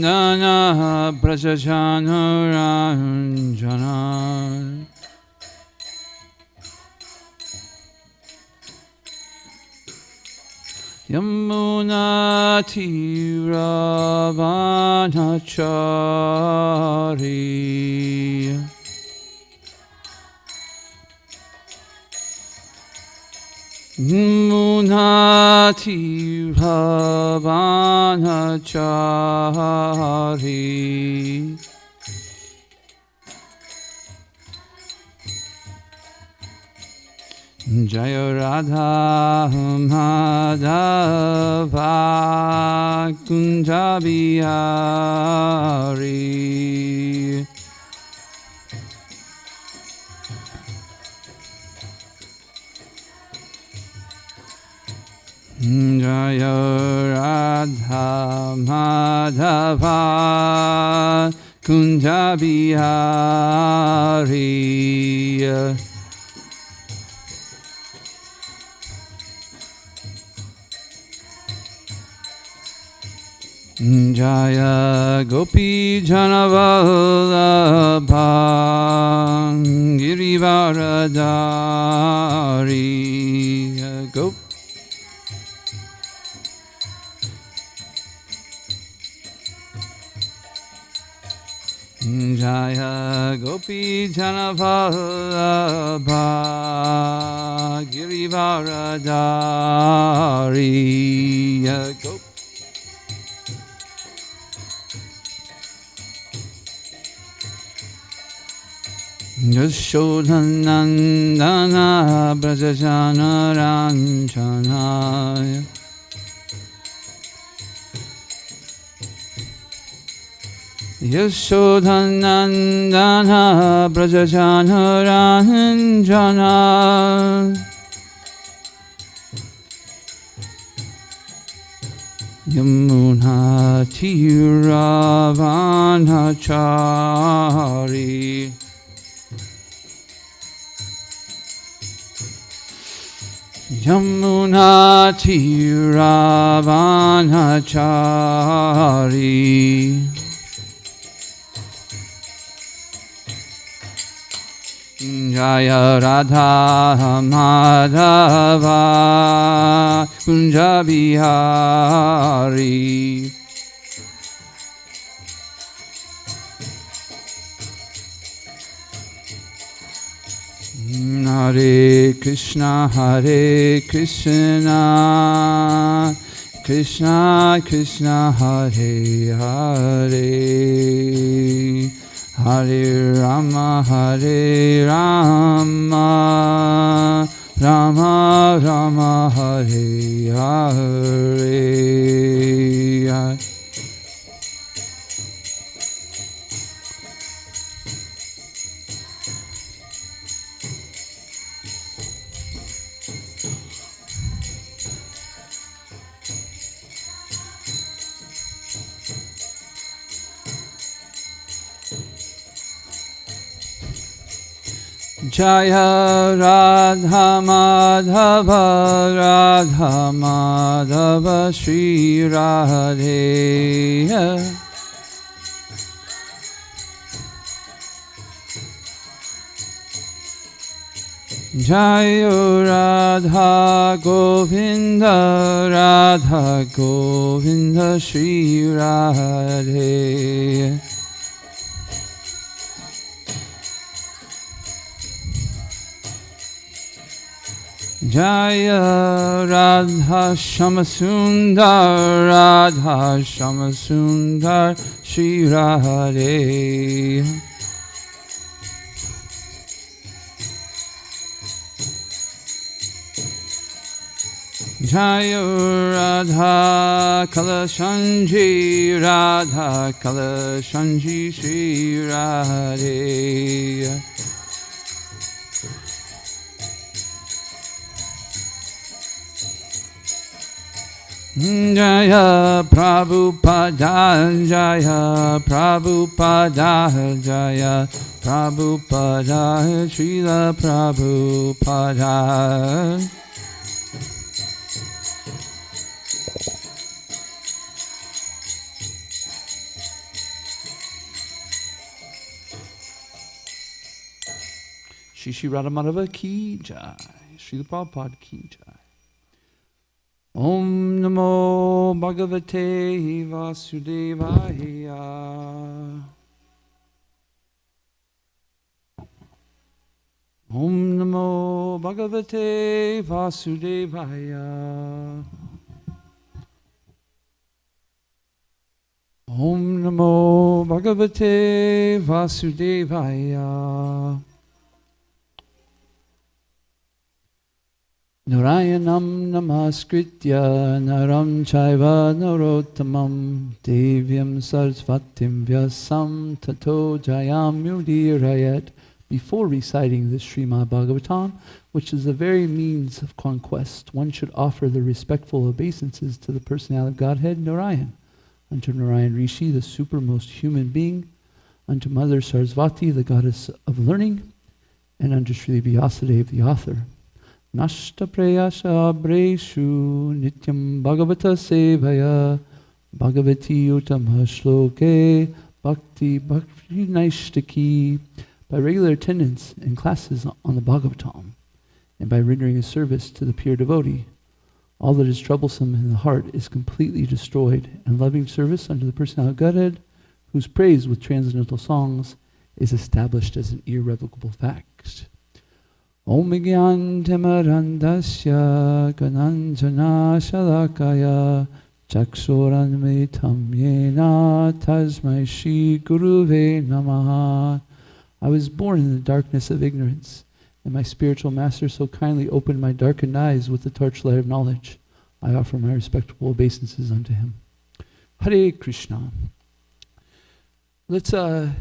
Nandana Brajajanaranjana Yamuna Tiravanachari Yamuna Tiravanachari Jaya Radha Madhava Kunja Bihari Jaya Radha Madhava Kunja Bihari Jaya Gopi Janavallabha Girivaradari Gopi Jaya Gopi Janavallabha Girivaradari Gopi Yashodhanandana Brajajanaranjana Yashodhanandana Brajajanaranjana Yamuna Tiravanachari Yamuna Tiravanachari Jaya Radha Madhava Kunja Bihari Hare Krishna Krishna Krishna Hare Hare Hare Rama Rama Rama Hare Hare Jaya Radha Madhava Shri Radhe Jaya Radha Govinda Shri Radhe Jaya Radha Shamasundar Shri Radhe Jaya Radha Kalashanji Shri Radhe Jaya Prabhupada Srila Prabhupada Shri Radhamadhava ki jai. Srila Prabhupada ki jai. Om Namo Bhagavate Vasudevaya. Om Namo Bhagavate Vasudevaya. Om Namo Bhagavate Vasudevaya. Narayanam Namaskritya Naram Chaiva Narottamam Devyam Sarasvatim Vyasam Tato Jayam Udirayat. Before reciting the Srimad Bhagavatam, which is the very means of conquest, one should offer the respectful obeisances to the personality of Godhead, Narayan, unto Narayan Rishi, the supermost human being, unto Mother Sarasvati, the goddess of learning, and unto Srila Vyasadeva, the author. Nashta prayasha abreshu nityam bhagavata sevaya bhagavati uttamha shloke bhakti bhakti naishtaki. By regular attendance in classes on the Bhagavatam, and by rendering a service to the pure devotee, all that is troublesome in the heart is completely destroyed, and loving service unto the personality of Godhead, whose praise with transcendental songs is established as an irrevocable fact. Om Gyan Timarandasya Gananjana Shalakaya Chaksoranmetam Yena Tasmai Shri Guruve Namaha. I was born in the darkness of ignorance, and my spiritual master so kindly opened my darkened eyes with the torchlight of knowledge. I offer my respectful obeisances unto him. Hare Krishna. So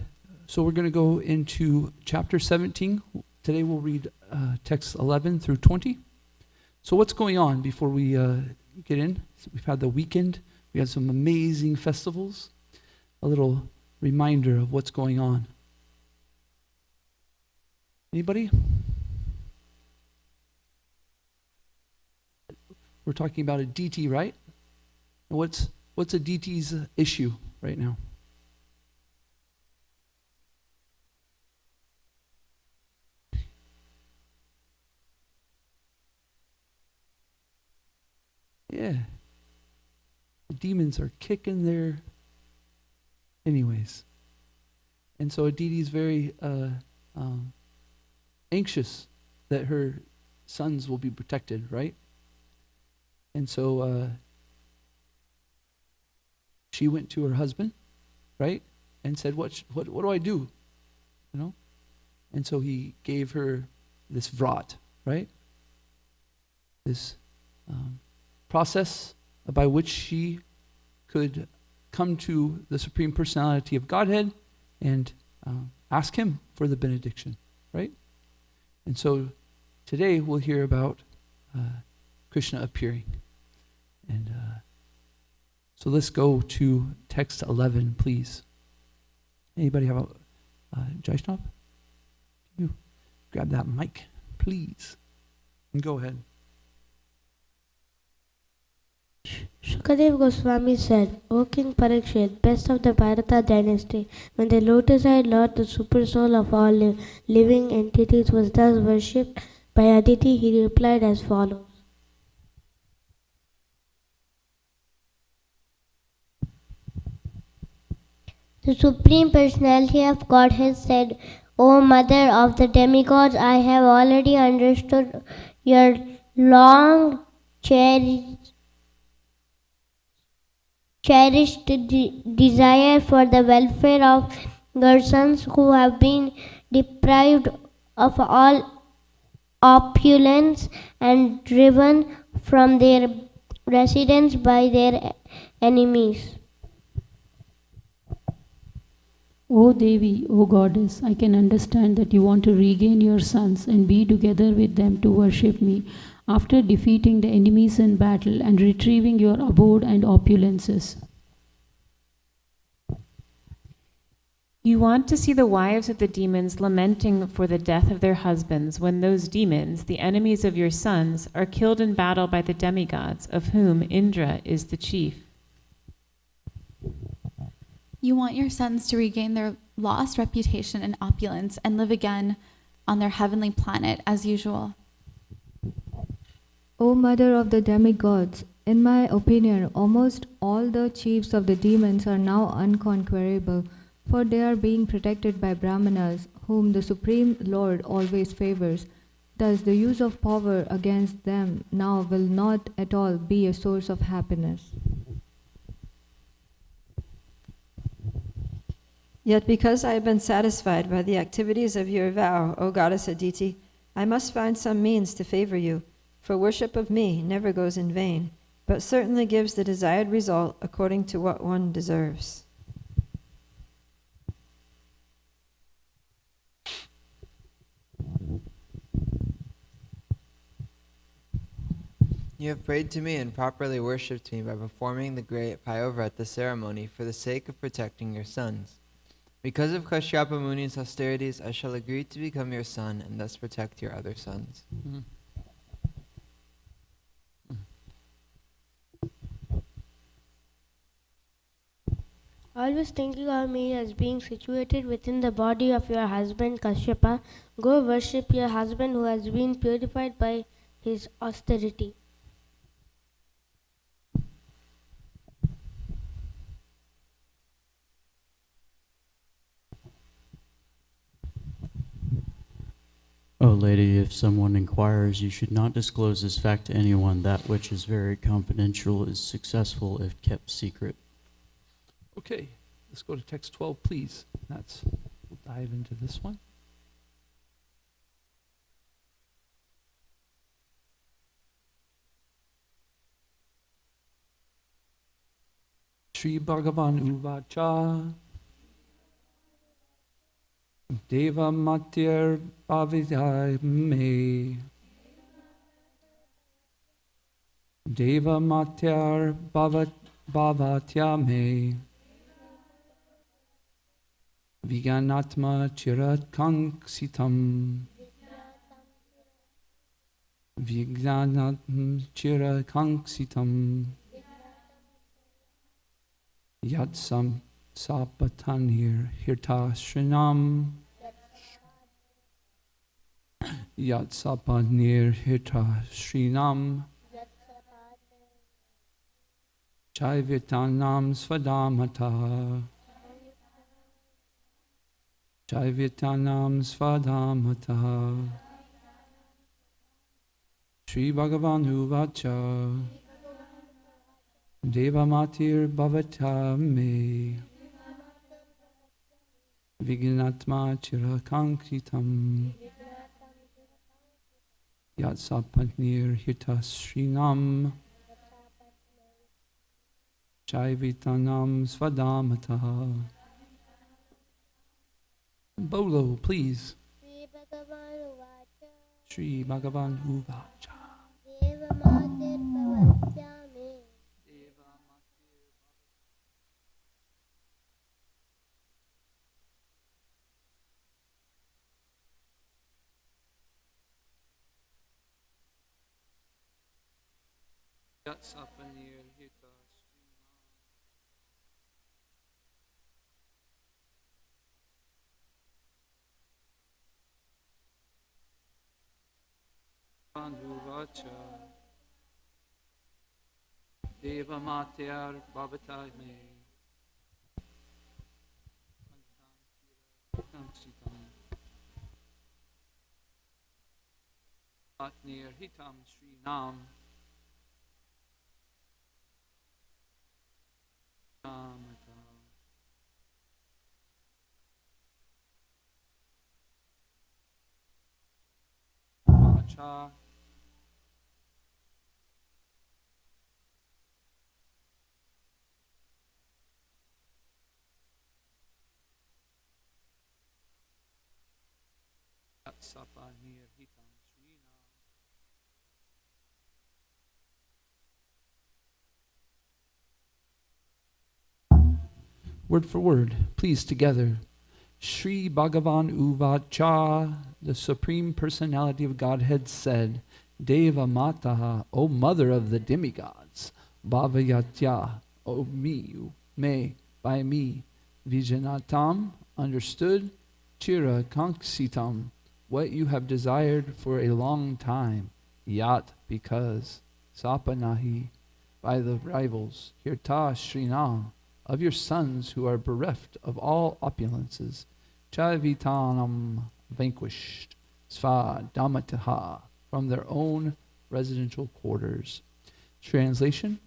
we're going to go into chapter 17. Today we'll read texts 11 through 20. So what's going on before we get in? So we've had the weekend. We had some amazing festivals. A little reminder of what's going on. Anybody? We're talking about a DT, right? And what's a DT's issue right now? Yeah. The demons are kicking their anyways. And so Aditi is very anxious that her sons will be protected, right? And so she went to her husband, right? And said, what do I do? You know? And so he gave her this vrat, right? This process by which she could come to the Supreme Personality of Godhead and ask him for the benediction, right? And so today we'll hear about Krishna appearing. And so let's go to text 11, please. Anybody have a Jaishnav? Can you grab that mic, please? And go ahead. Shukadev Goswami said, O King Parikshit, best of the Bharata dynasty, when the lotus-eyed Lord, the super soul of all living entities, was thus worshipped by Aditi, he replied as follows. The Supreme Personality of Godhead said, O Mother of the demigods, I have already understood your long cherished desire for the welfare of your sons who have been deprived of all opulence and driven from their residence by their enemies. O Devi, O Goddess, I can understand that you want to regain your sons and be together with them to worship me after defeating the enemies in battle and retrieving your abode and opulences. You want to see the wives of the demons lamenting for the death of their husbands when those demons, the enemies of your sons, are killed in battle by the demigods, of whom Indra is the chief. You want your sons to regain their lost reputation and opulence and live again on their heavenly planet as usual. O Mother of the demigods, in my opinion, almost all the chiefs of the demons are now unconquerable, for they are being protected by Brahmanas, whom the Supreme Lord always favors. Thus, the use of power against them now will not at all be a source of happiness. Yet because I have been satisfied by the activities of your vow, O Goddess Aditi, I must find some means to favor you, for worship of me never goes in vain, but certainly gives the desired result according to what one deserves. You have prayed to me and properly worshipped me by performing the great Payovrata ceremony for the sake of protecting your sons. Because of Kashyapa Muni's austerities, I shall agree to become your son and thus protect your other sons. Always thinking of me as being situated within the body of your husband Kashyapa, go worship your husband who has been purified by his austerity. O lady, if someone inquires, you should not disclose this fact to anyone. That which is very confidential is successful if kept secret. Okay, let's go to text 12, please. We'll dive into this one. Shri Bhagavan Uvacha Deva Matyar Bhavidai Me Deva Matyar Bhavatya Me Viganatma Chirat Kanksitam Vignanatma Chirat Kanksitam Yatsam Sapatanir Hirta Shrinam Yatsapanir Hirta Shrinam Chaivitanam Svadamata Chaivitanam Svadamata Shri Bhagavan Uvacha Devamatir Bhavata Me Vignatma Chirakankitam Yatsapatnir Hitasrinam Chaivitanam Svadamata. Bolo, please. Shri Bhagavan Uvacha. Yatsapanir Hitasrinam Deva Matyar Bhavatai Me Atnir Hitam Sri Nam Vacha Sapanir Hitam Srina Word for word, please together. Shri Bhagavan Uvacha, the Supreme Personality of Godhead said, Deva Mataha, O Mother of the demigods, Bhavayatya, O me, may, by me, Vijanatam, understood, Chira Kanksitam, what you have desired for a long time, yat because, sapanahi, by the rivals, hirta shrinam, of your sons who are bereft of all opulences, chavitanam, vanquished, sva damataha, from their own residential quarters. Translation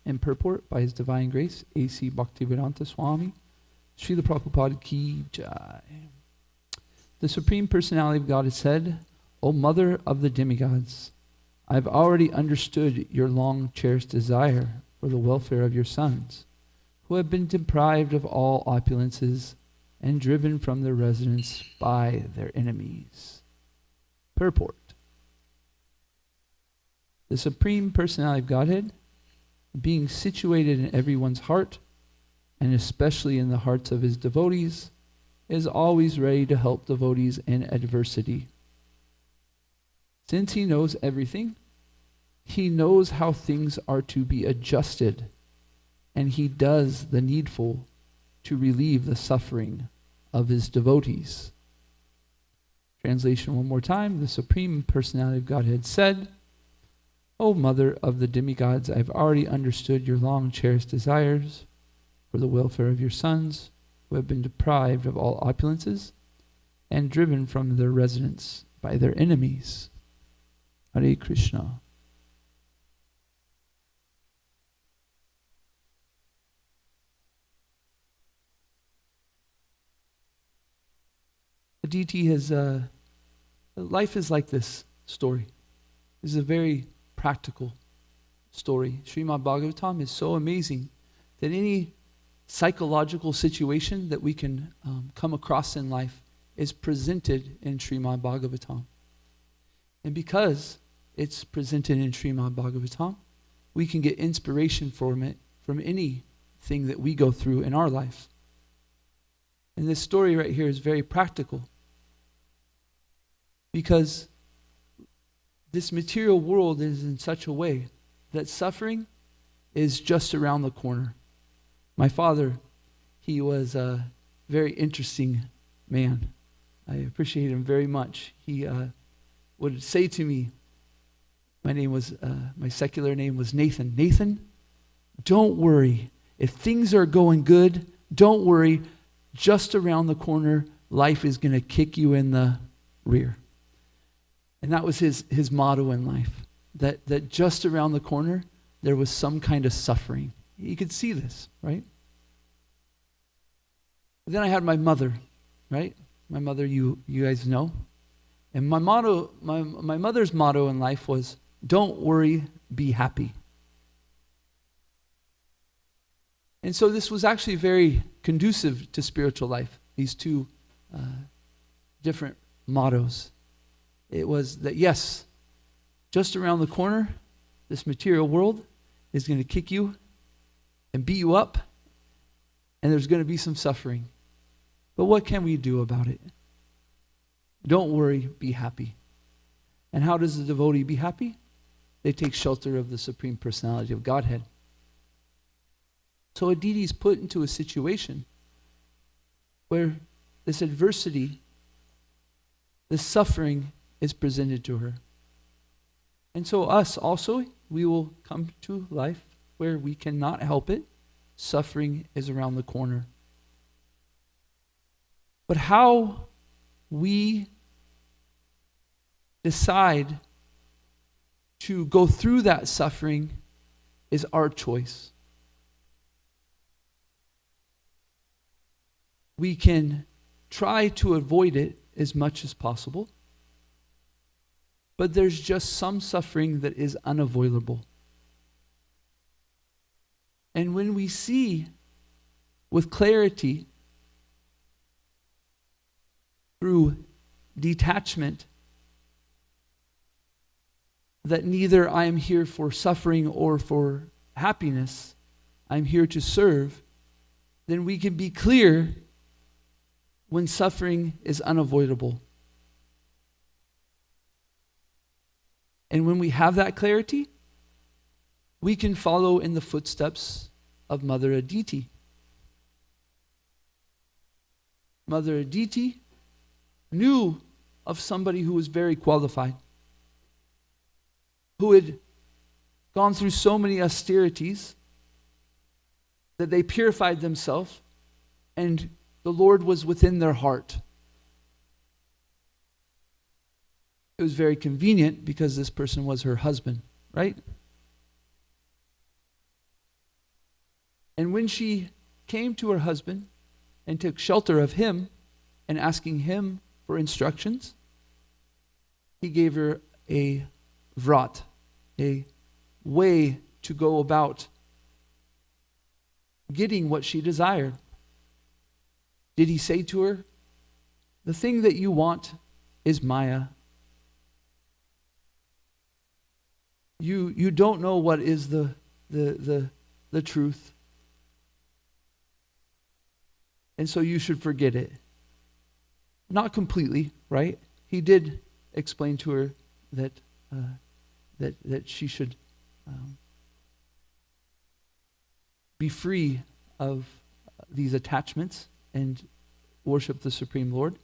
and purport by His Divine Grace, A.C. Bhaktivedanta Swami, Srila Prabhupada Ki Jai. The Supreme Personality of God has said, O Mother of the demigods, I have already understood your long cherished desire for the welfare of your sons, who have been deprived of all opulences and driven from their residence by their enemies. Purport. The Supreme Personality of Godhead, being situated in everyone's heart, and especially in the hearts of His devotees, is always ready to help devotees in adversity. Since He knows everything, He knows how things are to be adjusted, and He does the needful to relieve the suffering of His devotees. Translation one more time. The Supreme Personality of Godhead said, O Mother of the demigods, I have already understood your long cherished desires for the welfare of your sons, who have been deprived of all opulences and driven from their residence by their enemies. Hare Krishna. Aditi has, life is like this story. This is a very practical story. Srimad Bhagavatam is so amazing that any psychological situation that we can come across in life is presented in Srimad Bhagavatam. And because it's presented in Srimad Bhagavatam, we can get inspiration from it, from anything that we go through in our life. And this story right here is very practical, because this material world is in such a way that suffering is just around the corner. My father, he was a very interesting man. I appreciate him very much. He would say to me, my secular name was Nathan. Nathan, don't worry. If things are going good, don't worry. Just around the corner, life is going to kick you in the rear. And that was his motto in life, that just around the corner, there was some kind of suffering. You could see this, right? But then I had my mother, right? My mother, you guys know. And my mother's motto in life was, don't worry, be happy. And so this was actually very conducive to spiritual life, these two different mottos. It was that, yes, just around the corner, this material world is going to kick you and beat you up, and there's going to be some suffering. But what can we do about it? Don't worry, be happy. And how does the devotee be happy? They take shelter of the Supreme Personality of Godhead. So Aditi is put into a situation where this adversity, this suffering is presented to her. And so us also, we will come to life where we cannot help it. Suffering is around the corner. But how we decide to go through that suffering is our choice. We can try to avoid it as much as possible, but there's just some suffering that is unavoidable. And when we see with clarity through detachment that neither I am here for suffering or for happiness, I'm here to serve, then we can be clear when suffering is unavoidable. And when we have that clarity, we can follow in the footsteps of Mother Aditi. Mother Aditi knew of somebody who was very qualified, who had gone through so many austerities that they purified themselves, and the Lord was within their heart. It was very convenient because this person was her husband, right? And when she came to her husband and took shelter of him and asking him for instructions, he gave her a vrat, a way to go about getting what she desired. Did he say to her, the thing that you want is Maya. You don't know what is the truth. And so you should forget it. Not completely, right? He did explain to her that that she should be free of these attachments and worship the Supreme Lord.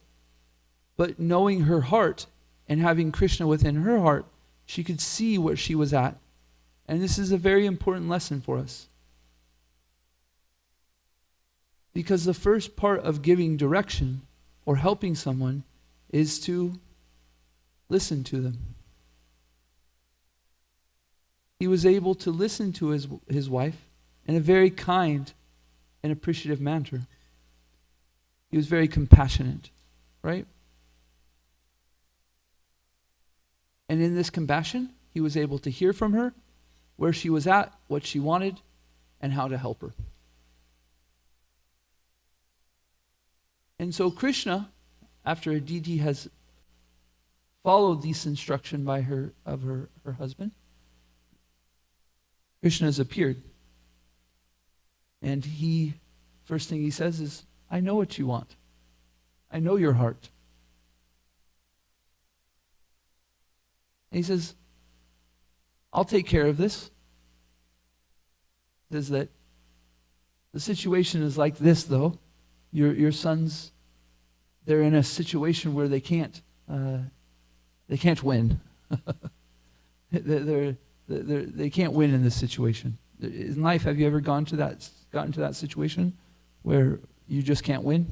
But knowing her heart and having Krishna within her heart, she could see where she was at. And this is a very important lesson for us. Because the first part of giving direction or helping someone is to listen to them. He was able to listen to his wife in a very kind and appreciative manner. He was very compassionate, right? And in this compassion, he was able to hear from her where she was at, what she wanted, and how to help her. And so Krishna, after Aditi has followed this instruction by her husband, Krishna has appeared. And first thing he says is, I know what you want. I know your heart. And he says, I'll take care of this. He says that the situation is like this, though. Your sons, they're in a situation where they can't win. They can't win in this situation. In life, have you ever gotten to that situation where you just can't win?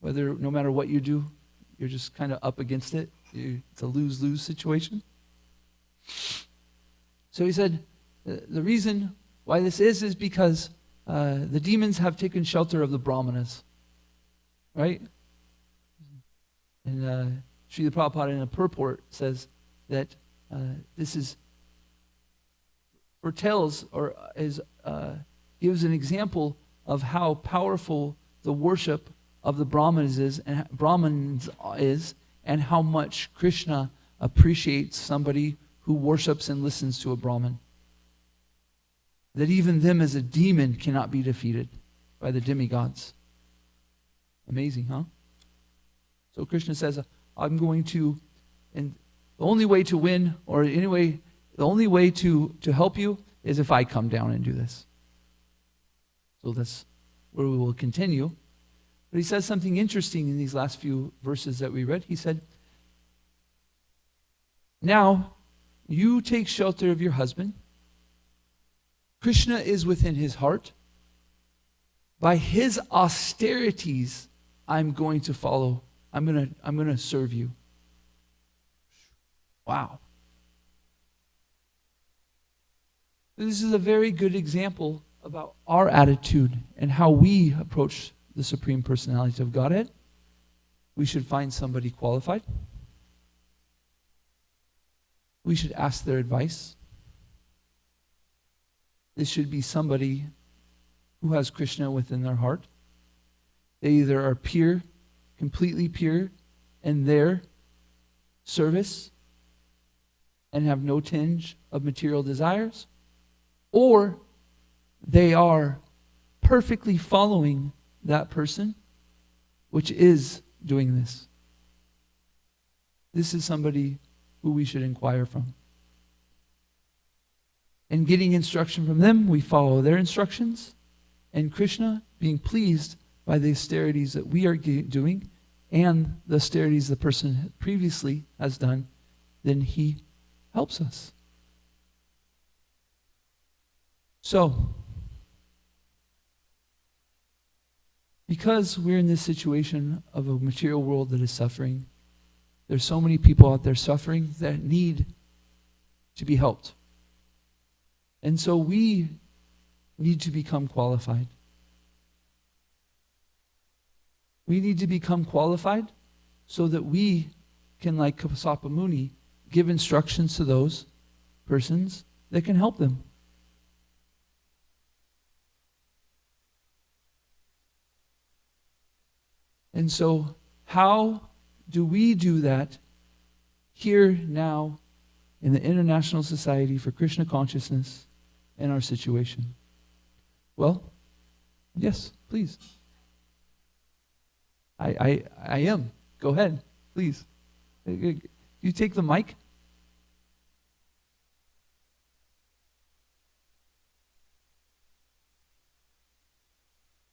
No matter what you do, you're just kind of up against it. It's a lose-lose situation. So he said, the reason why this is because the demons have taken shelter of the brahmanas, right? And Srila Prabhupada in a purport says that this foretells or gives an example of how powerful the worship of the Brahmins is, and how much Krishna appreciates somebody who worships and listens to a Brahmin. That even them as a demon cannot be defeated by the demigods. Amazing, huh? So Krishna says, I'm going to, and the only way to win, or anyway, the only way to help you is if I come down and do this. So that's where we will continue. But he says something interesting in these last few verses that we read. He said, now you take shelter of your husband. Krishna is within his heart. By his austerities, I'm going to follow. I'm going to serve you. Wow. This is a very good example about our attitude and how we approach the Supreme Personality of Godhead. We should find somebody qualified. We should ask their advice. This should be somebody who has Krishna within their heart. They either are pure, completely pure in their service and have no tinge of material desires, or they are perfectly following that person, which is doing this. This is somebody who we should inquire from. And getting instruction from them, we follow their instructions. And Krishna, being pleased by the austerities that we are doing, and the austerities the person previously has done, then he helps us. So, because we're in this situation of a material world that is suffering, there's so many people out there suffering that need to be helped. And so we need to become qualified. We need to become qualified so that we can, like Kapasapa Muni, give instructions to those persons that can help them. And so, how do we do that here now in the International Society for Krishna Consciousness and our situation? Well, yes, please. I am. Go ahead, please. You take the mic.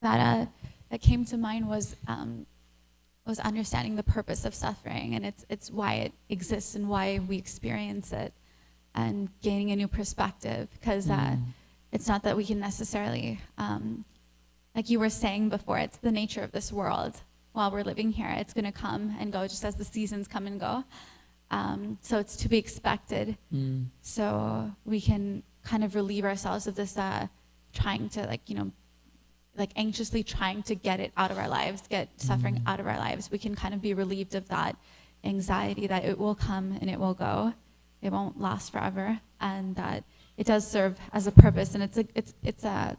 That came to mind was understanding the purpose of suffering, and it's why it exists and why we experience it, and gaining a new perspective, because it's not that we can necessarily, like you were saying before, it's the nature of this world. While we're living here, it's going to come and go just as the seasons come and go. So it's to be expected. So we can kind of relieve ourselves of this trying to, anxiously trying to get it out of our lives, get suffering out of our lives. We can kind of be relieved of that anxiety that it will come and it will go. It won't last forever, and that it does serve as a purpose. And it's when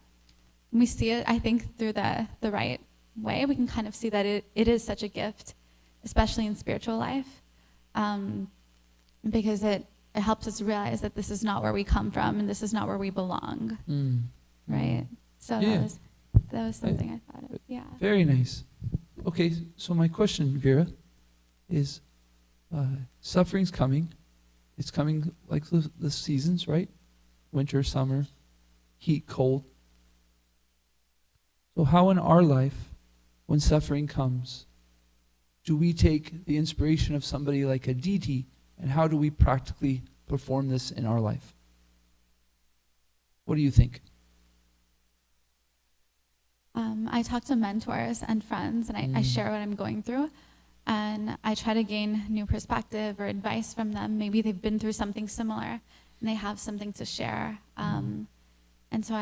we see it, I think, through the right way, we can kind of see that it is such a gift, especially in spiritual life, because it helps us realize that this is not where we come from and this is not where we belong, right? So Yeah. that was something I thought of. Yeah. Very nice. Okay, so my question, Vera, is suffering's coming. It's coming like the seasons, right? Winter, summer, heat, cold. So how in our life, when suffering comes, do we take the inspiration of somebody like Aditi, and how do we practically perform this in our life? What do you think? I talk to mentors and friends, and I share what I'm going through, and I try to gain new perspective or advice from them. Maybe they've been through something similar and they have something to share. And so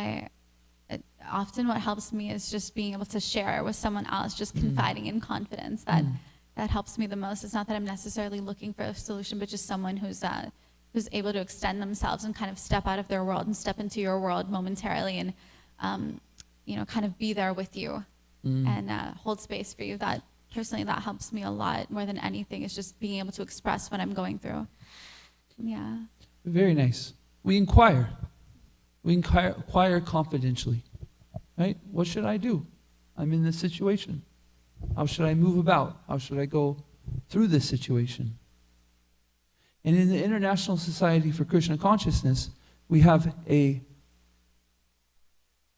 often what helps me is just being able to share with someone else, just confiding in confidence. That helps me the most. It's not that I'm necessarily looking for a solution, but just someone who's able to extend themselves and kind of step out of their world and step into your world momentarily, and kind of be there with you and hold space for you. That personally, that helps me a lot more than anything, is just being able to express what I'm going through. Yeah. Very nice. We inquire. We inquire confidentially, right? What should I do? I'm in this situation. How should I move about? How should I go through this situation? And in the International Society for Krishna Consciousness, we have a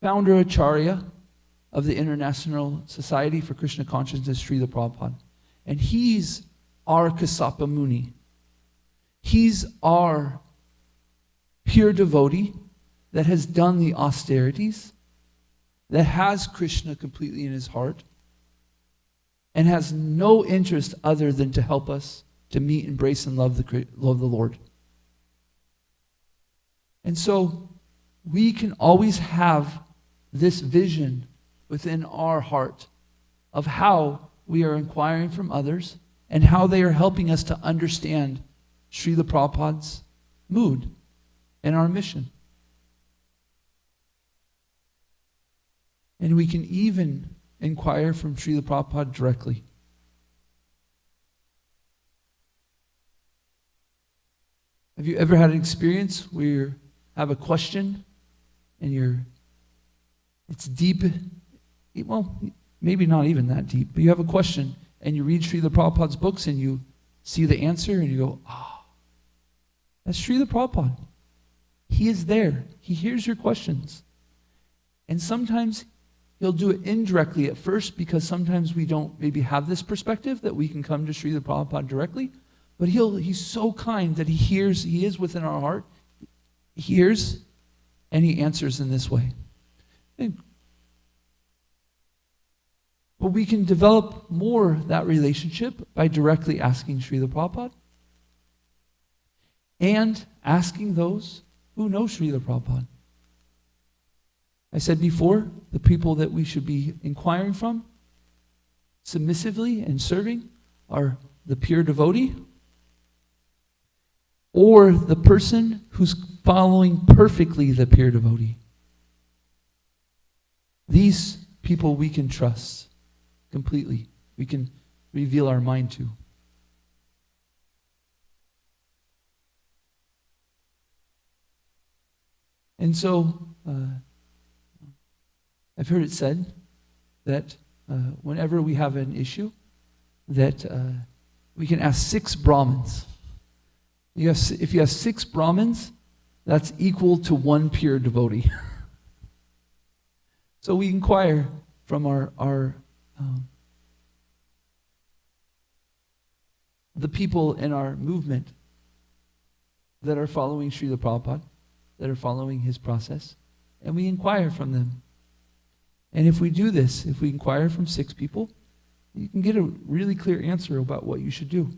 founder Acharya of the International Society for Krishna Consciousness, Srila Prabhupada. And he's our Kasapa Muni. He's our pure devotee that has done the austerities, that has Krishna completely in his heart, and has no interest other than to help us to meet, embrace, and love the Lord. And so we can always have this vision within our heart of how we are inquiring from others and how they are helping us to understand Srila Prabhupada's mood and our mission. And we can even inquire from Srila Prabhupada directly. Have you ever had an experience where you have a question and it's deep, well, maybe not even that deep, but you have a question and you read Srila Prabhupada's books and you see the answer and you go, that's Srila Prabhupada. He is there. He hears your questions. And sometimes He'll do it indirectly at first because sometimes we don't maybe have this perspective that we can come to Srila Prabhupada directly. But he's so kind that he is within our heart, he hears, and he answers in this way. But we can develop more that relationship by directly asking Srila Prabhupada and asking those who know Srila Prabhupada. I said before, the people that we should be inquiring from submissively and serving are the pure devotee or the person who's following perfectly the pure devotee. These people we can trust completely. We can reveal our mind to. And so, I've heard it said that whenever we have an issue, that we can ask 6 Brahmins. If you have 6 Brahmins, that's equal to 1 pure devotee. So we inquire from the people in our movement that are following Srila Prabhupada, that are following his process, and we inquire from them. And if we do this, if we inquire from 6 people, you can get a really clear answer about what you should do.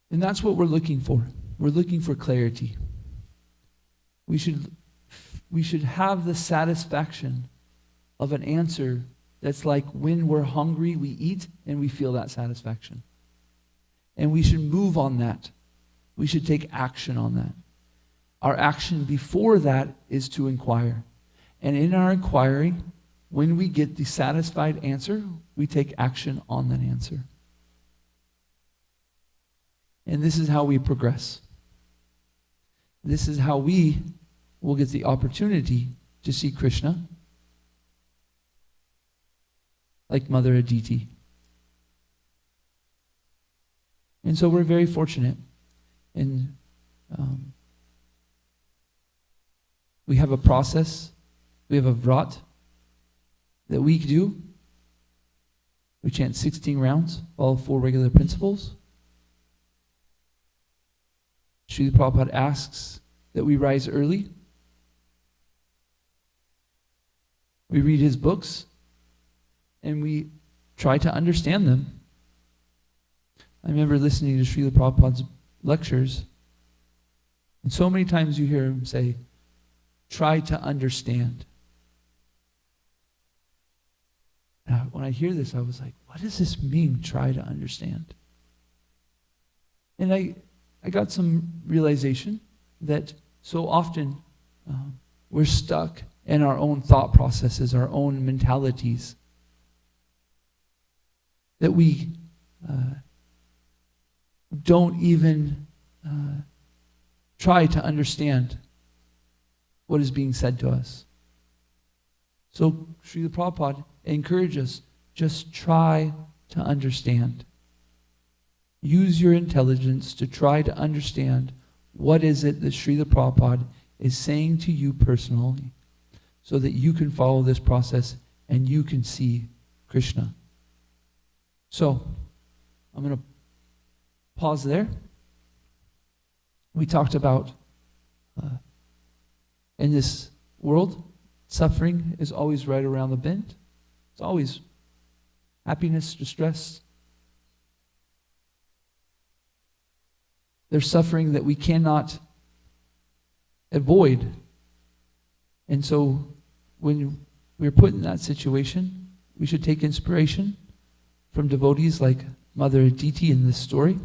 And that's what we're looking for. We're looking for clarity. We should have the satisfaction of an answer that's like when we're hungry, we eat and we feel that satisfaction. And we should move on that. We should take action on that. Our action before that is to inquire. And in our inquiry, when we get the satisfied answer, we take action on that answer. And this is how we progress. This is how we will get the opportunity to see Krishna like Mother Aditi. And so we're very fortunate. And we have a process, we have a vrat that we do. We chant 16 rounds, all 4 regular principles. Srila Prabhupada asks that we rise early. We read his books, and we try to understand them. I remember listening to Srila Prabhupada's lectures, and so many times you hear him say, try to understand. And when I hear this, I was like, what does this mean, try to understand? And I got some realization that so often we're stuck in our own thought processes, our own mentalities, that we don't even try to understand what is being said to us. So Srila Prabhupada encourages us, just try to understand. Use your intelligence to try to understand what is it that Srila Prabhupada is saying to you personally, so that you can follow this process and you can see Krishna. So, I'm going to pause there. We talked about in this world, suffering is always right around the bend. It's always happiness, distress. There's suffering that we cannot avoid. And so when we're put in that situation, we should take inspiration from devotees like Mother Aditi in this story,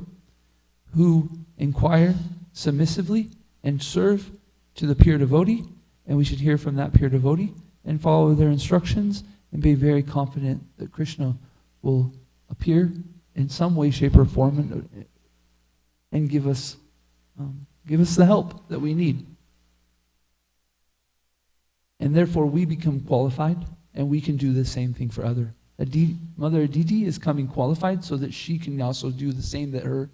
who inquire submissively and serve to the pure devotee, and we should hear from that pure devotee and follow their instructions and be very confident that Krishna will appear in some way, shape, or form and give us the help that we need. And therefore we become qualified, and we can do the same thing for others. Mother Aditi is coming qualified so that she can also do the same that her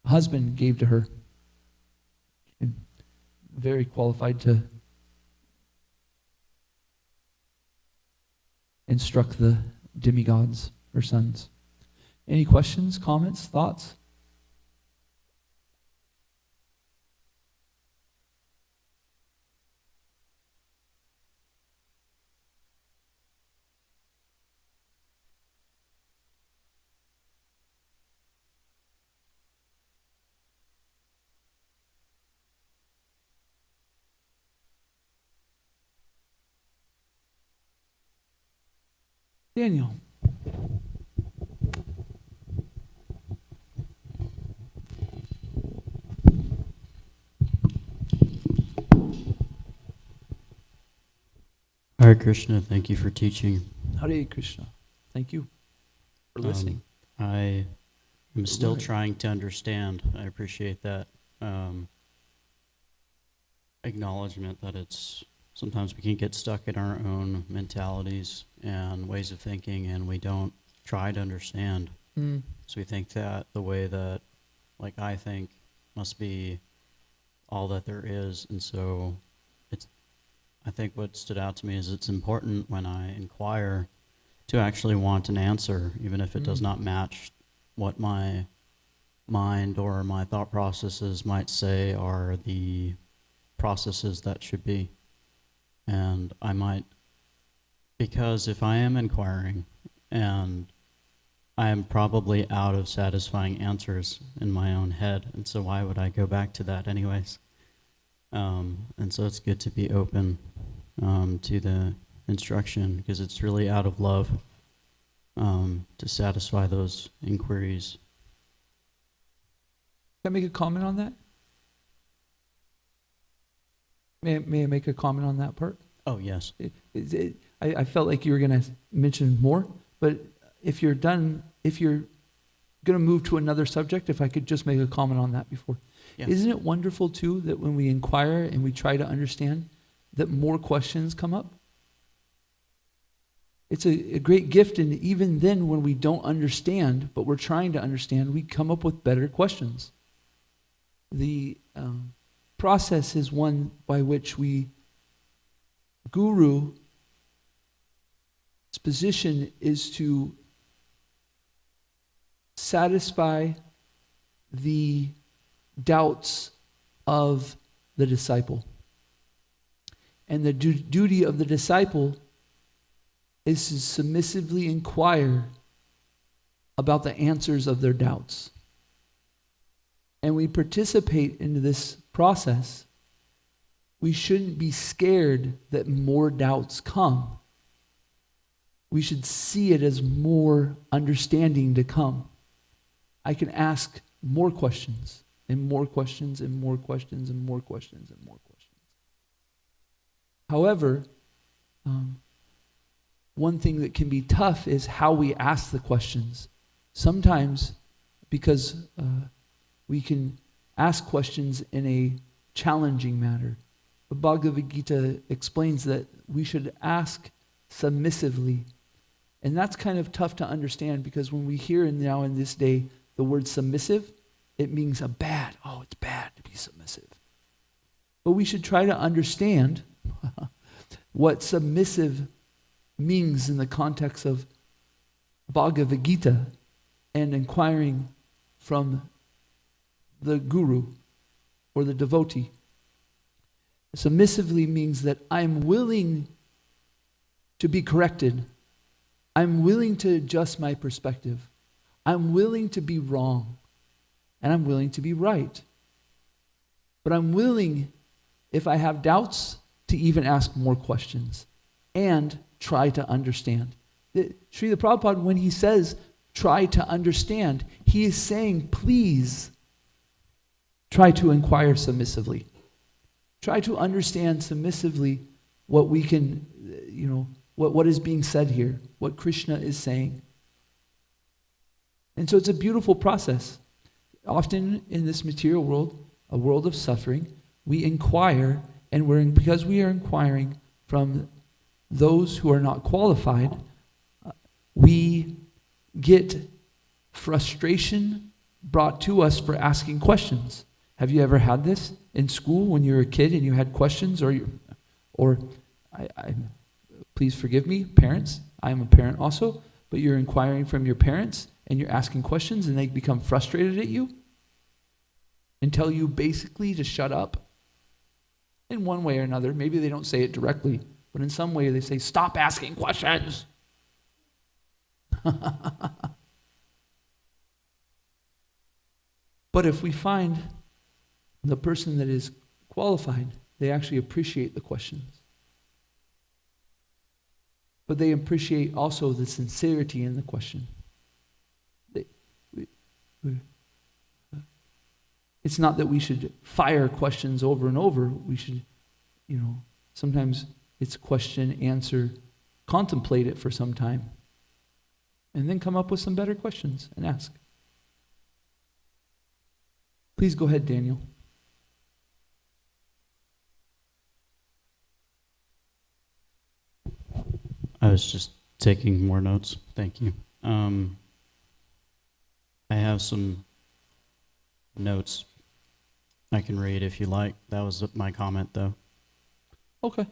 husband gave to her. And very qualified to instruct the demigods or sons. Any questions, comments, thoughts? Daniel. Hare Krishna, thank you for teaching. Hare Krishna. Thank you for listening. I am still learning. trying to understand. I appreciate that acknowledgement that it's sometimes we can get stuck in our own mentalities and ways of thinking, and we don't try to understand. So we think that the way that, like, I think must be all that there is. And so I think what stood out to me is it's important when I inquire to actually want an answer, even if it does not match what my mind or my thought processes might say are the processes that should be. And I might, because if I am inquiring and I am probably out of satisfying answers in my own head, and so why would I go back to that anyways? And so it's good to be open to the instruction, because it's really out of love to satisfy those inquiries. Can I make a comment on that? May I make a comment on that part? Oh, yes. I felt like you were going to mention more, but if you're done, if you're going to move to another subject, if I could just make a comment on that before. Yeah. Isn't it wonderful, too, that when we inquire and we try to understand, that more questions come up? It's a great gift, and even then when we don't understand, but we're trying to understand, we come up with better questions. The process is one by which Guru's position is to satisfy the doubts of the disciple. And the duty of the disciple is to submissively inquire about the answers of their doubts. And we participate in this process. We shouldn't be scared that more doubts come. We should see it as more understanding to come. I can ask more questions, and more questions, and more questions, and more questions, and more questions. However, one thing that can be tough is how we ask the questions. Sometimes, because we can ask questions in a challenging manner. The Bhagavad Gita explains that we should ask submissively. And that's kind of tough to understand, because when we hear now in this day the word submissive, it means it's bad to be submissive. But we should try to understand what submissive means in the context of Bhagavad Gita and inquiring from the guru or the devotee. Submissively means that I'm willing to be corrected. I'm willing to adjust my perspective. I'm willing to be wrong. And I'm willing to be right. But I'm willing, if I have doubts, to even ask more questions and try to understand. Srila Prabhupada, when he says try to understand, he is saying, please try to inquire submissively. Try to understand submissively what we can, what is being said here, what Krishna is saying. And so it's a beautiful process. Often in this material world, a world of suffering, we inquire, and because we are inquiring from those who are not qualified, we get frustration brought to us for asking questions. Have you ever had this in school when you were a kid and you had questions, or please forgive me, parents, I'm a parent also, but you're inquiring from your parents and you're asking questions and they become frustrated at you and tell you basically to shut up in one way or another. Maybe they don't say it directly, but in some way they say, stop asking questions. But if we find the person that is qualified, they actually appreciate the questions. But they appreciate also the sincerity in the question. It's not that we should fire questions over and over. We should, sometimes it's question, answer, contemplate it for some time, and then come up with some better questions and ask. Please go ahead, Daniel. I was just taking more notes. Thank you. I have some notes I can read if you like. That was my comment, though. Okay.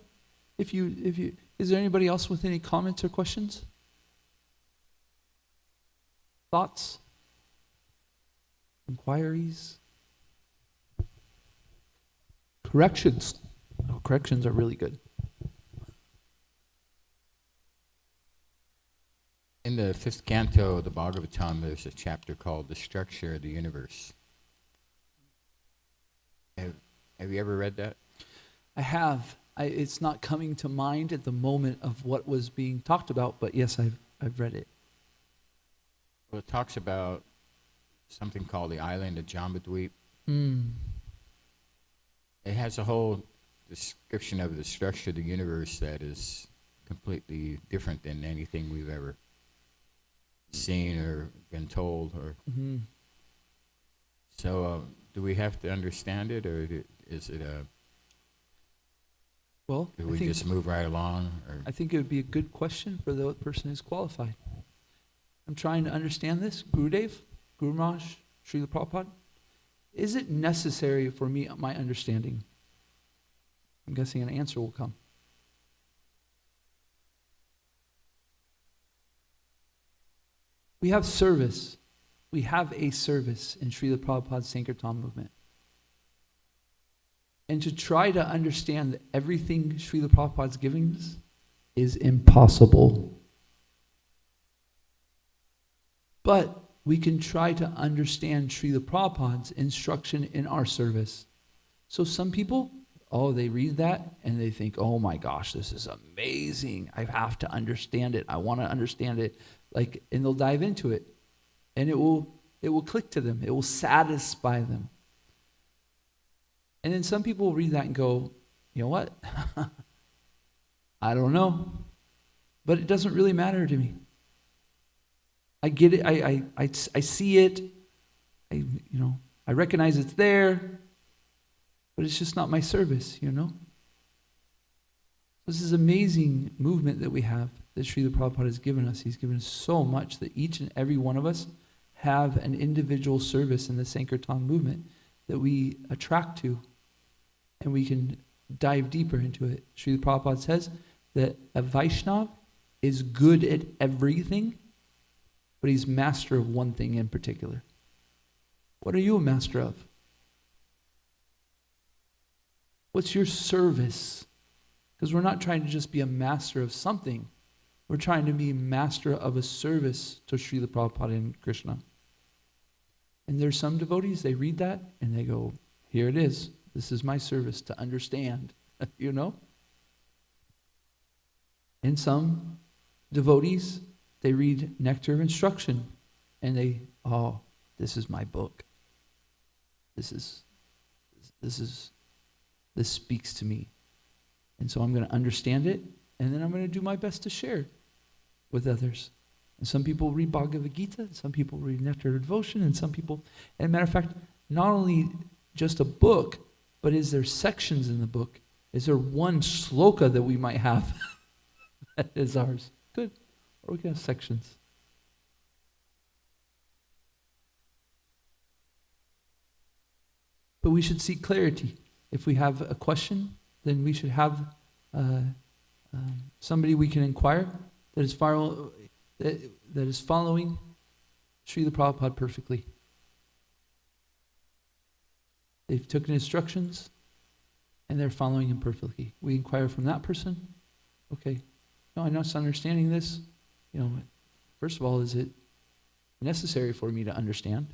If you, is there anybody else with any comments or questions? Thoughts? Inquiries? Corrections. Oh, corrections are really good. In the 5th canto of the Bhagavatam, there's a chapter called The Structure of the Universe. Have you ever read that? I have. It's not coming to mind at the moment of what was being talked about, but yes, I've read it. Well, it talks about something called the island of Jambudweep. It has a whole description of the structure of the universe that is completely different than anything we've ever seen or been told. Or So do we have to understand it, or is it a... Well, do we just move right along? Or? I think it would be a good question for the person who's qualified. I'm trying to understand this. Gurudev, Guru Maharaj, Srila Prabhupada, is it necessary for me, my understanding? I'm guessing an answer will come. We have service. We have a service in Srila Prabhupada's Sankirtan movement. And to try to understand everything Srila Prabhupada's giving us is impossible. But we can try to understand Srila Prabhupada's instruction in our service. So some people, they read that and they think, oh my gosh, this is amazing. I have to understand it. I want to understand it. And they'll dive into it. And it will click to them. It will satisfy them. And then some people will read that and go, you know what? I don't know. But it doesn't really matter to me. I get it. I see it. I recognize it's there. But it's just not my service, This is amazing movement that we have, that Srila Prabhupada has given us. He's given us so much that each and every one of us have an individual service in the Sankirtan movement that we attract to, and we can dive deeper into it. Srila Prabhupada says that a Vaishnav is good at everything, but he's master of one thing in particular. What are you a master of? What's your service? Because we're not trying to just be a master of something. We're trying to be master of a service to Srila Prabhupada and Krishna. And there's some devotees, they read that and they go, here it is. This is my service to understand, And some devotees, they read Nectar of Instruction and they, this is my book. This speaks to me. And so I'm going to understand it, and then I'm going to do my best to share it with others. And some people read Bhagavad Gita, and some people read Nectar of Devotion, and some people, and matter of fact, not only just a book, but is there sections in the book? Is there one sloka that we might have that is ours? Good. Or we can have sections. But we should seek clarity. If we have a question, then we should have somebody we can inquire. that is following Srila Prabhupada perfectly. They've taken instructions and they're following him perfectly. We inquire from that person. Okay, no, I'm not understanding this. First of all, is it necessary for me to understand?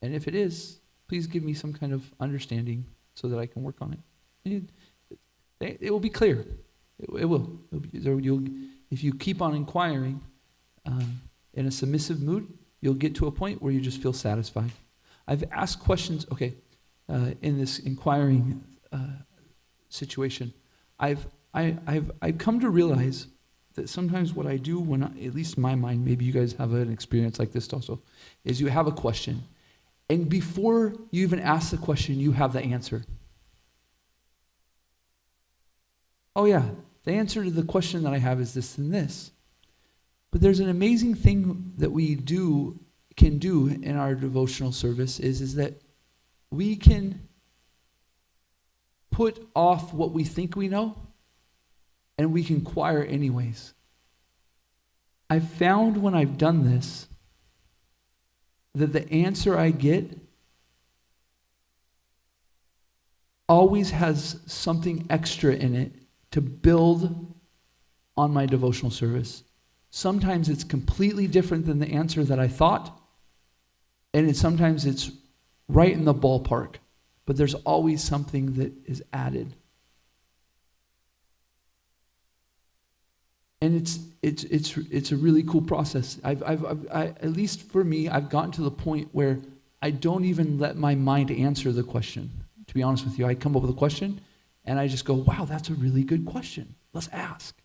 And if it is, please give me some kind of understanding so that I can work on it. It will be clear. It will. If you keep on inquiring in a submissive mood, you'll get to a point where you just feel satisfied. I've asked questions, in this inquiring situation. I've come to realize that sometimes what I do when, at least in my mind, maybe you guys have an experience like this also, is you have a question, and before you even ask the question, you have the answer. Oh yeah, the answer to the question that I have is this and this. But there's an amazing thing that we can do in our devotional service is that we can put off what we think we know, and we can inquire anyways. I've found when I've done this that the answer I get always has something extra in it to build on my devotional service. Sometimes it's completely different than the answer that I thought, and sometimes it's right in the ballpark, but there's always something that is added. And it's a really cool process. I at least for me, I've gotten to the point where I don't even let my mind answer the question. To be honest with you, I come up with a question, and I just go, "Wow, that's a really good question. Let's ask."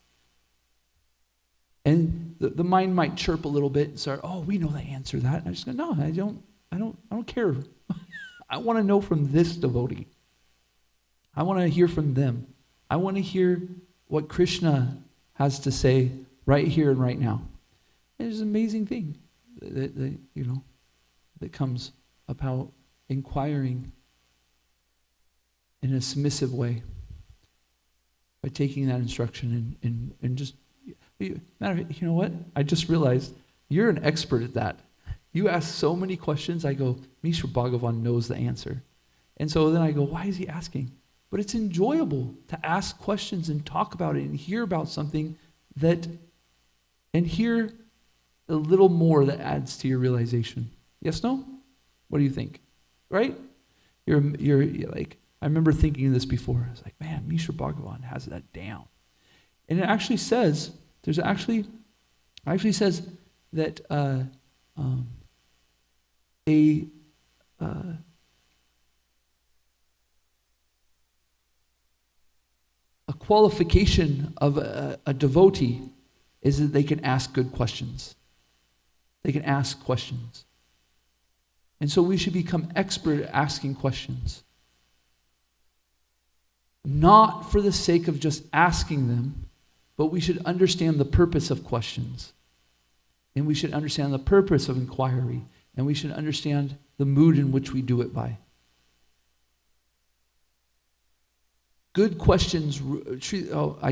And the mind might chirp a little bit and start, "Oh, we know the answer to that." And I just go, "No, I don't care. I want to know from this devotee. I want to hear from them. I want to hear what Krishna has to say right here and right now." And it's an amazing thing that comes about inquiring in a submissive way by taking that instruction and just, matter of fact, you know what? I just realized you're an expert at that. You ask so many questions, I go, Mishra Bhagavan knows the answer. And so then I go, why is he asking? But it's enjoyable to ask questions and talk about it and hear about something and hear a little more that adds to your realization. Yes, no? What do you think? Right? You're like, I remember thinking this before. I was like, man, Mishra Bhagavan has that down. And it actually says, actually says that a qualification of a devotee is that they can ask good questions. They can ask questions. And so we should become expert at asking questions. Not for the sake of just asking them, but we should understand the purpose of questions. And we should understand the purpose of inquiry. And we should understand the mood in which we do it by. Good questions. Srila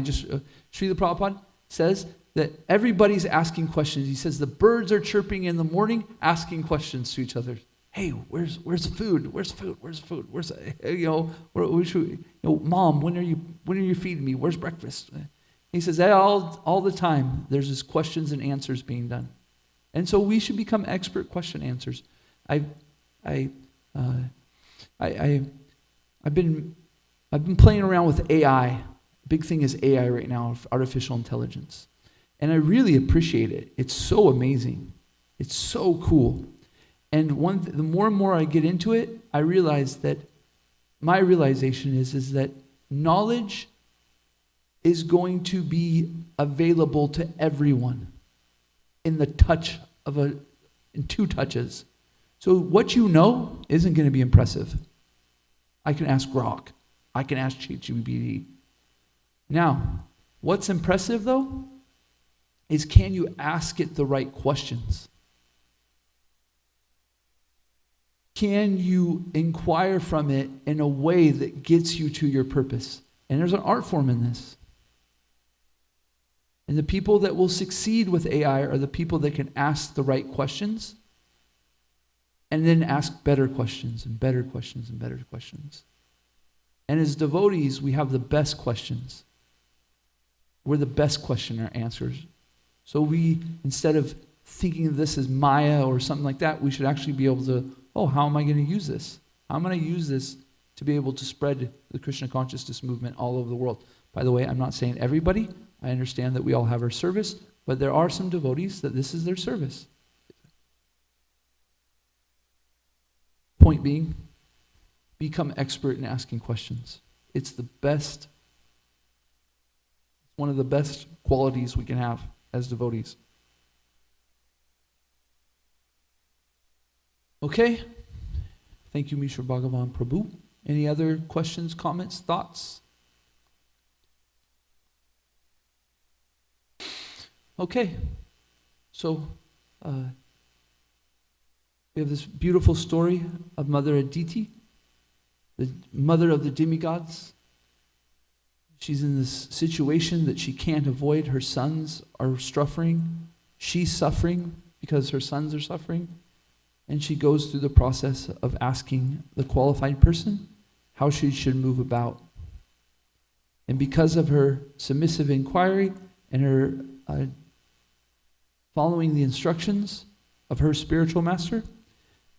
Prabhupada says that everybody's asking questions. He says the birds are chirping in the morning, asking questions to each other. Hey, where's the food? Where's food? Where's food? Where's Mom? When are you feeding me? Where's breakfast? He says that all the time. There's this questions and answers being done, and so we should become expert question answers. I've been playing around with AI. Big thing is AI right now, artificial intelligence, and I really appreciate it. It's so amazing. It's so cool. And the more and more I get into it, I realize that my realization is that knowledge is going to be available to everyone in the touch in 2 touches. So what you know isn't going to be impressive. I can ask Grok. I can ask ChatGPT. Now, what's impressive though is can you ask it the right questions? Can you inquire from it in a way that gets you to your purpose? And there's an art form in this. And the people that will succeed with AI are the people that can ask the right questions and then ask better questions and better questions and better questions. And as devotees, we have the best questions. We're the best questioner answers. So we, instead of thinking of this as Maya or something like that, we should actually be able to, oh, how am I going to use this? How am I going to use this to be able to spread the Krishna consciousness movement all over the world? By the way, I'm not saying everybody. I understand that we all have our service, but there are some devotees that this is their service. Point being, become expert in asking questions. It's the best, one of the best qualities we can have as devotees. Okay. Thank you, Mishra Bhagavan Prabhu. Any other questions, comments, thoughts? Okay. So, we have this beautiful story of Mother Aditi, the mother of the demigods. She's in this situation that she can't avoid. Her sons are suffering. She's suffering because her sons are suffering. And she goes through the process of asking the qualified person how she should move about. And because of her submissive inquiry and her following the instructions of her spiritual master,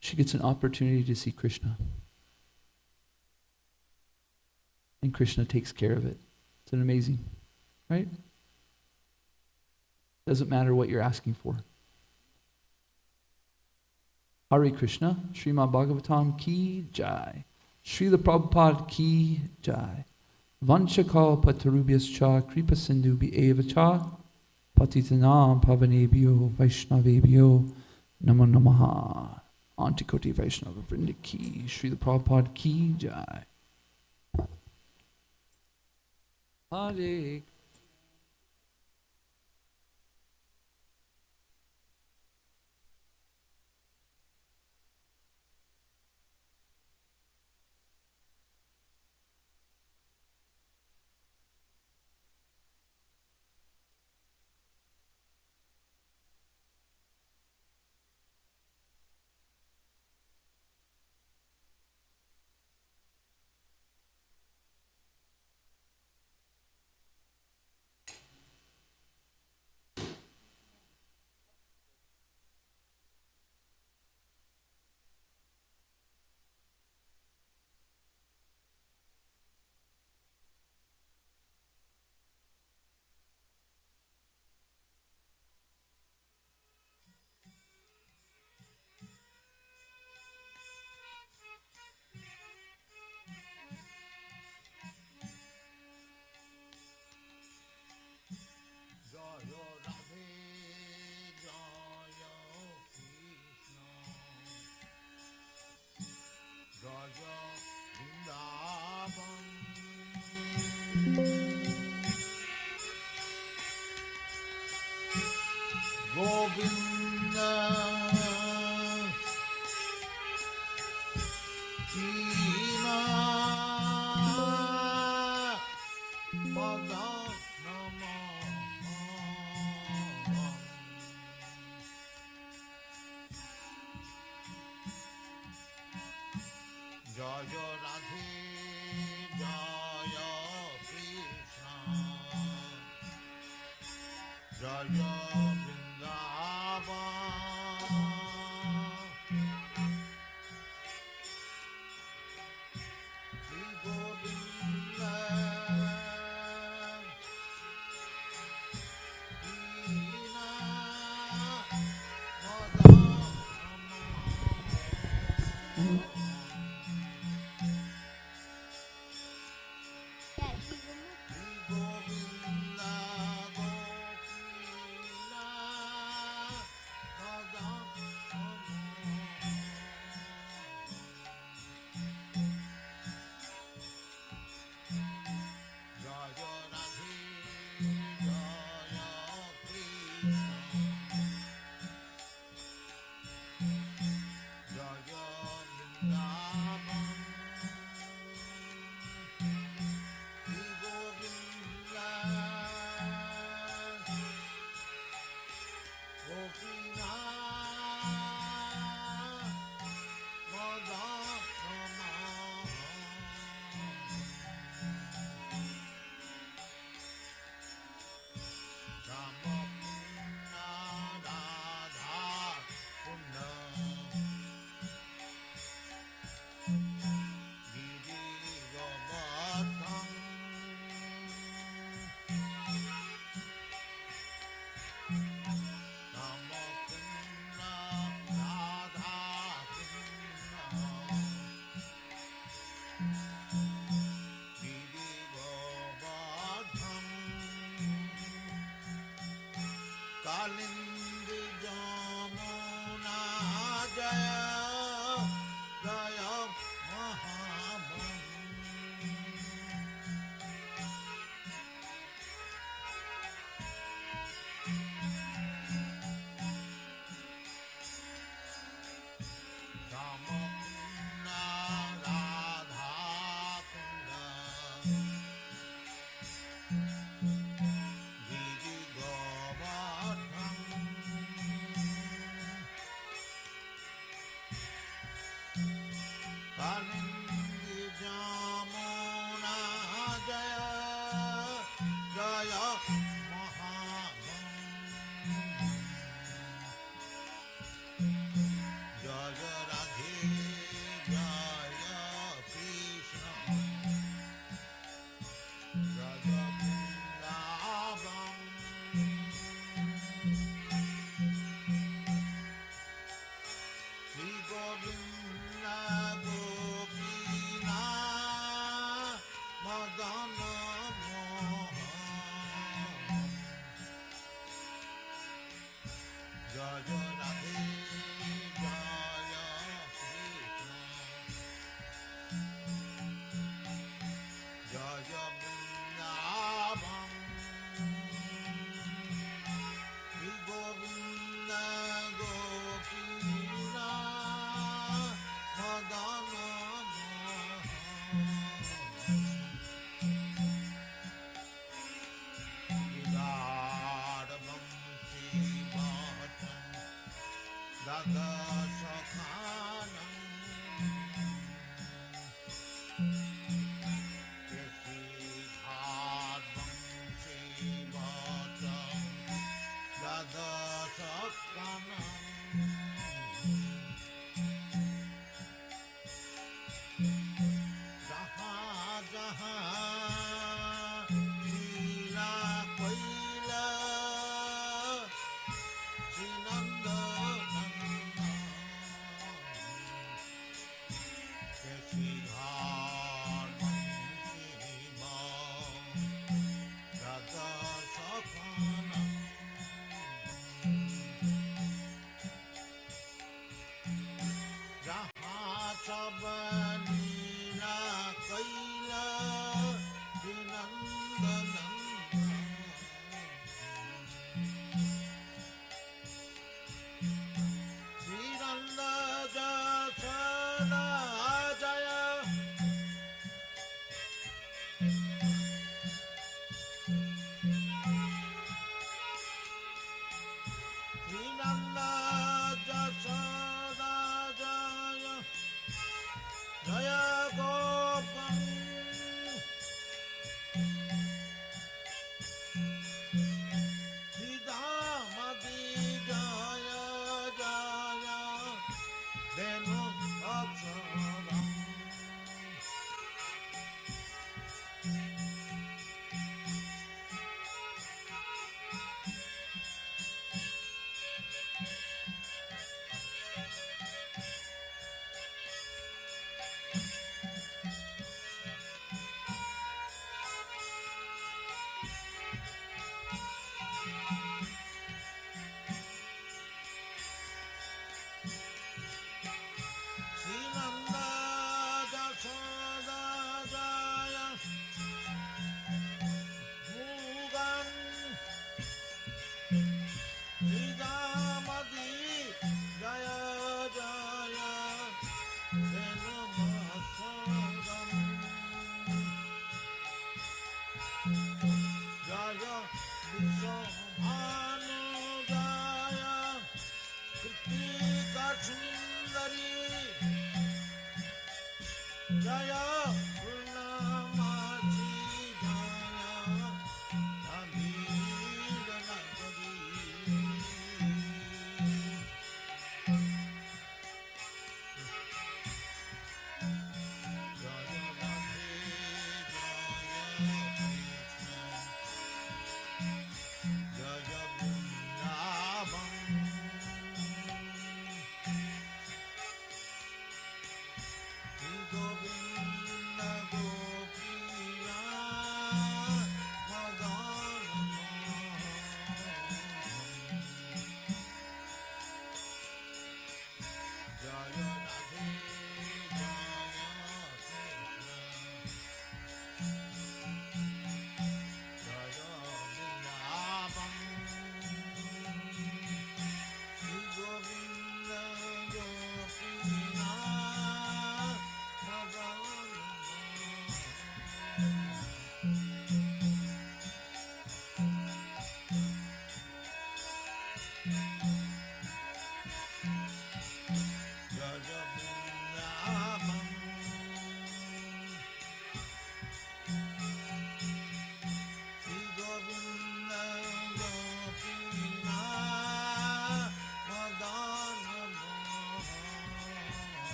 she gets an opportunity to see Krishna. And Krishna takes care of it. It's an amazing, right? Doesn't matter what you're asking for. Hare Krishna, Srimad Bhagavatam ki jai. Srila Prabhupada ki jai. Vanchakal patarubhyascha kripa sindhubi eva cha. Patitanam pavanebhyo vaishnavebhyo namo namaha. Antikoti Vaishnava Vrinda ki. Srila Prabhupada ki jai. Hare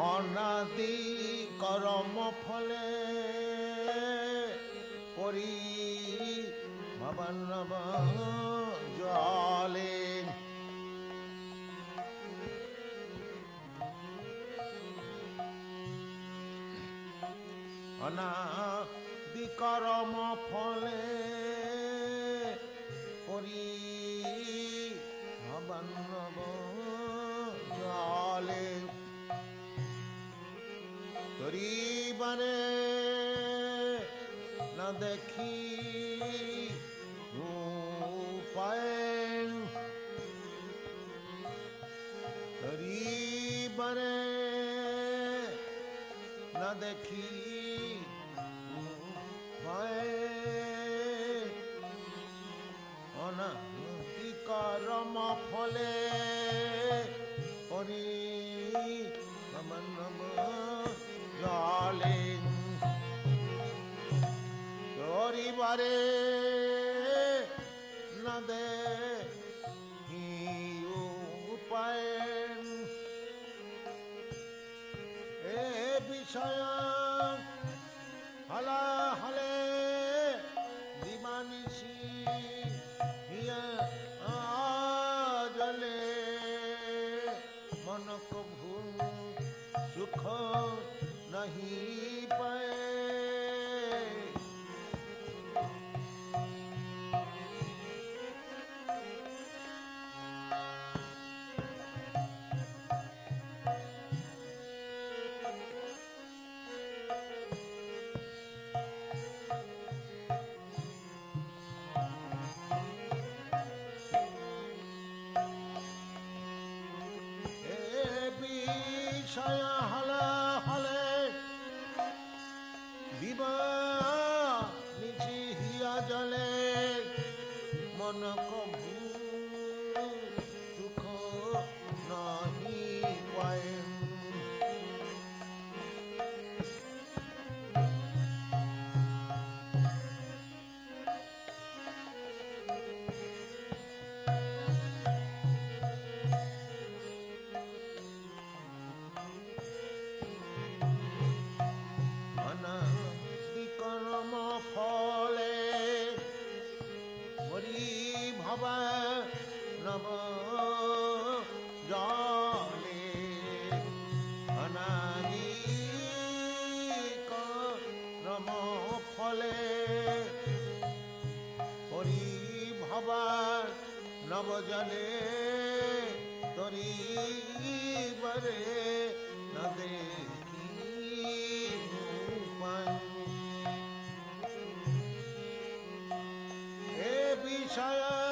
অনাদি করম ফলে পরি ভবনব জলে অনাদি করম ফলে পরি ভবনব জলে তরিবারে না দেখি উপায় তরিবারে না দেখি উপায় অনাদি কর্ম ফলে পরি নম জলে তরিবারে না দেখি উপায় এ বিষয় হলা হলে দিবানিশি হিয়া জলে मन को भूल सुख नहीं पाए বিষয় হলে হলে বিবা নিচি হিয়া জলে মন কভু সুখ নাহি পায় কর্ম ফলে মরি ভবা নব জলে অনাদি কর্ম ফলে পরি ভবা নব জলে তরি বরে না দেখি বিষয়